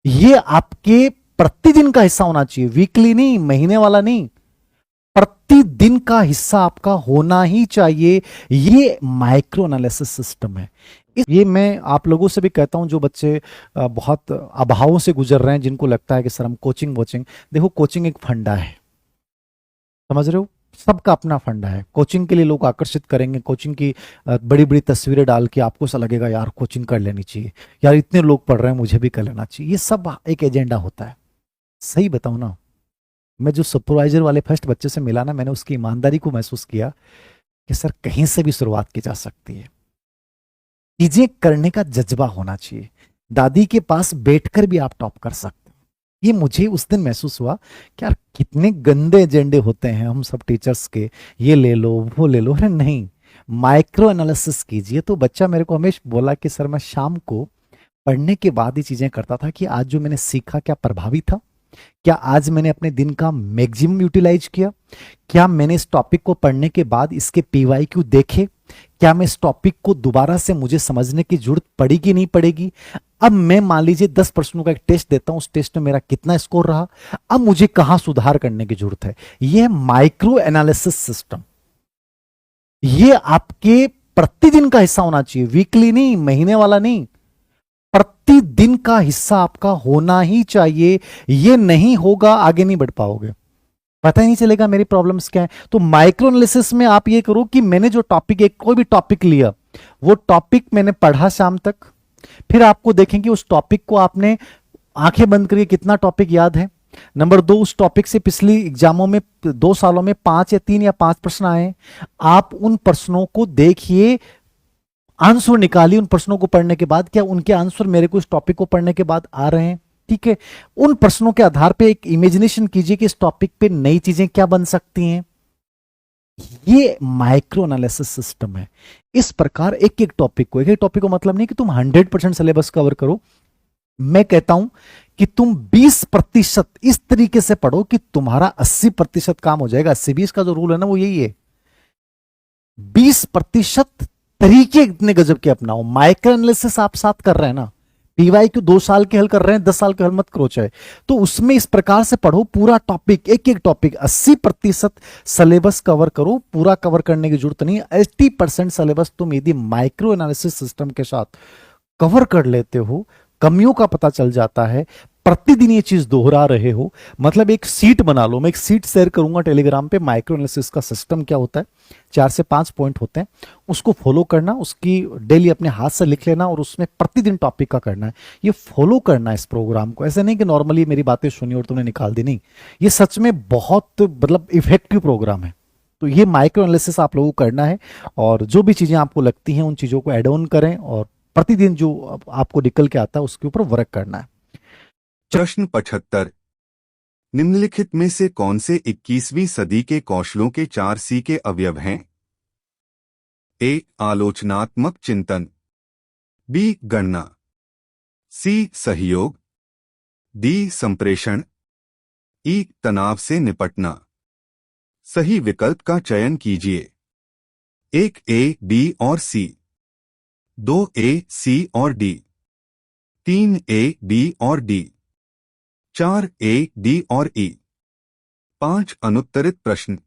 ये आपके प्रतिदिन का हिस्सा होना चाहिए, वीकली नहीं, महीने वाला नहीं, प्रतिदिन का हिस्सा आपका होना ही चाहिए। ये माइक्रो एनालिसिस सिस्टम है। ये मैं आप लोगों से भी कहता हूं जो बच्चे बहुत अभावों से गुजर रहे हैं, जिनको लगता है कि सर हम कोचिंग वोचिंग, देखो कोचिंग एक फंडा है, समझ रहे हो? सबका अपना फंडा है। कोचिंग के लिए लोग आकर्षित करेंगे, कोचिंग की बड़ी बड़ी तस्वीरें डाल के आपको ऐसा लगेगा यार कोचिंग कर लेनी चाहिए, यार इतने लोग पढ़ रहे हैं मुझे भी कर लेना चाहिए। ये सब एक एजेंडा होता है। सही बताऊं ना, मैं जो सुपरवाइजर वाले फर्स्ट बच्चे से मिला ना, मैंने उसकी ईमानदारी को महसूस किया कि सर कहीं से भी शुरुआत की जा सकती है। चीजें करने का जज्बा होना चाहिए। दादी के पास बैठकर भी आप टॉप कर सकते हो। ये मुझे उस दिन महसूस हुआ कि यार कितने गंदे एजेंडे होते हैं हम सब टीचर्स के, ये ले लो वो ले लो। अरे नहीं, माइक्रो एनालिसिस कीजिए। तो बच्चा मेरे को हमेशा बोला कि सर मैं शाम को पढ़ने के बाद ही चीजें करता था कि आज जो मैंने सीखा क्या प्रभावी था, क्या आज मैंने अपने दिन का मैक्सिमम यूटिलाइज किया, क्या मैंने इस टॉपिक को पढ़ने के बाद इसके पीवाईक्यू देखे, क्या मैं इस टॉपिक को दोबारा से मुझे समझने की जरूरत पड़ेगी नहीं पड़ेगी। अब मैं मान लीजिए 10 प्रश्नों का एक टेस्ट देता हूं, उस टेस्ट में मेरा कितना स्कोर रहा, अब मुझे कहां सुधार करने की जरूरत है। यह माइक्रो एनालिसिस सिस्टम, ये आपके प्रतिदिन का हिस्सा होना चाहिए, वीकली नहीं, महीने वाला नहीं, प्रतिदिन का हिस्सा आपका होना ही चाहिए। ये नहीं होगा आगे नहीं बढ़ पाओगे, पता ही नहीं चलेगा मेरी प्रॉब्लम्स क्या है। तो माइक्रो एनालिसिस में आप ये करो कि मैंने जो टॉपिक, एक कोई भी टॉपिक लिया, वो टॉपिक मैंने पढ़ा शाम तक, फिर आपको देखेंगे उस टॉपिक को आपने आंखें बंद करके कितना टॉपिक याद है। नंबर 2, उस टॉपिक से पिछली एग्जामों में 2 सालों में 5 या 3 या 5 प्रश्न आए, आप उन प्रश्नों को देखिए, आंसर निकालिए उन प्रश्नों को पढ़ने के बाद, क्या उनके आंसर मेरे को इस टॉपिक को पढ़ने के बाद आ रहे हैं। ठीक है, उन प्रश्नों के आधार पे एक इमेजिनेशन कीजिए कि इस टॉपिक पे नई चीजें क्या बन सकती हैं। ये माइक्रो एनालिसिस सिस्टम है। इस प्रकार एक एक टॉपिक को, एक एक टॉपिक को मतलब नहीं कि तुम 100% सिलेबस कवर करो, मैं कहता हूं कि तुम 20% इस तरीके से पढ़ो कि तुम्हारा 80% काम हो जाएगा। 80-20 का जो रूल है ना, वो यही है। 20% तरीके इतने गजब के अपनाओ। माइक्रो एनालिसिस आप साथ कर रहे हैं ना, पीवाई क्यों 2 साल के हल कर रहे हैं, 10 साल के हल मत करो चाहे, तो उसमें इस प्रकार से पढ़ो, पूरा टॉपिक, एक एक टॉपिक 80% सिलेबस कवर करो। पूरा कवर करने की जरूरत नहीं, 80% सिलेबस तुम यदि माइक्रो एनालिसिस सिस्टम के साथ कवर कर लेते हो, कमियों का पता चल जाता है, प्रतिदिन ये चीज दोहरा रहे हो, मतलब एक सीट बना लो। मैं एक सीट शेयर करूंगा टेलीग्राम पे, माइक्रो एनालिसिस का सिस्टम क्या होता है, 4 से 5 पॉइंट होते हैं, उसको फॉलो करना, उसकी डेली अपने हाथ से लिख लेना और उसमें प्रतिदिन टॉपिक का करना है। ये फॉलो करना है इस प्रोग्राम को, ऐसे नहीं कि नॉर्मली मेरी बातें सुनी और तुमने निकाल दी, नहीं, ये सच में बहुत मतलब इफेक्टिव प्रोग्राम है। तो ये माइक्रो एनालिसिस आप लोगों को करना है, और जो भी चीजें आपको लगती हैं उन चीजों को एड ऑन करें, और प्रतिदिन जो आपको निकल के आता है उसके ऊपर वर्क करना है। प्रश्न 75। निम्नलिखित में से कौन से 21वीं सदी के कौशलों के 4 सी के अवयव हैं? ए. आलोचनात्मक चिंतन, बी. गणना, सी. सहयोग, डी. संप्रेषण, ई. तनाव से निपटना। सही विकल्प का चयन कीजिए। 1 ए, बी और सी, 2 ए, सी और डी, 3 ए, बी और डी, 4 ए, डी और ई। 5 अनुत्तरित प्रश्न।